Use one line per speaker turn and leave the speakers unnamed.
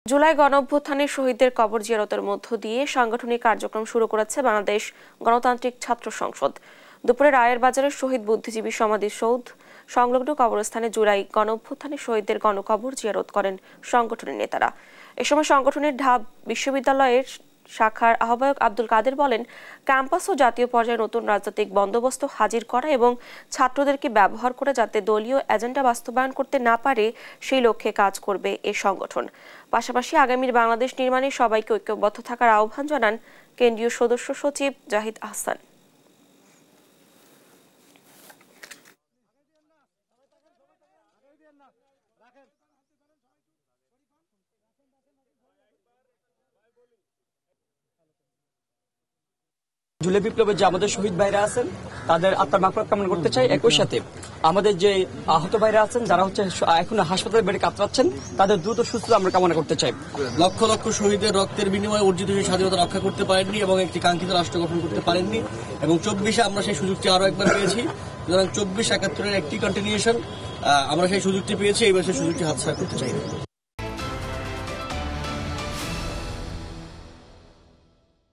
জুলাই গণঅভ্যুত্থানে শহীদদের কবর জিয়ারতের মধ্য দিয়ে সাংগঠনিক কার্যক্রম শুরু করেছে বাংলাদেশ গণতান্ত্রিক ছাত্র সংসদ। দুপুরে রায়ের বাজারের শহীদ বুদ্ধিজীবী সমাধিসৌধ সংলগ্ন কবরস্থানে জুলাই গণঅভ্যুত্থানে শহীদদের গণকবর জিয়ারত করেন সংগঠনের নেতারা। এ সময় সংগঠনের ঢাব বিশ্ববিদ্যালয়ের শাখার আহ্বায়ক আব্দুল কাদের বলেন, ক্যাম্পাস ও জাতীয় পর্যায়ে নতুন রাজনৈতিক বন্দোবস্ত হাজির করা এবং ছাত্রদেরকে ব্যবহার করে যাতে দলীয় এজেন্ডা বাস্তবায়ন করতে না পারে সেই লক্ষ্যে কাজ করবে এ সংগঠন। পাশাপাশি আগামীর বাংলাদেশ নির্মাণে সবাইকে ঐক্যবদ্ধ থাকার আহ্বান জানান কেন্দ্রীয় সদস্য সচিব জাহিদ আহসান।
জুলাই বিপ্লবের যে আমাদের শহীদ ভাইরা আছেন তাদের আত্মার মাগফিরাত কামনা করতে চাই। একই সাথে আমাদের যে আহত ভাইরা আছেন যারা এখন হাসপাতালে বেডে কাতরাচ্ছেন তাদের দ্রুত সুস্থতা আমরা কামনা করতে চাই।
লক্ষ লক্ষ শহীদের রক্তের বিনিময়ে অর্জিত সেই স্বাধীনতা রক্ষা করতে পারেননি এবং একটি কাঙ্ক্ষিত রাষ্ট্র গঠন করতে পারেননি এবং 24-এ আমরা সেই সুযোগটি আরো একবার পেয়েছি। সুতরাং 24-71-এর একটি কন্টিনিউশন আমরা সেই সুযোগটি পেয়েছি, এবার সেই সুযোগটি হাতছাড়া করতে চাই।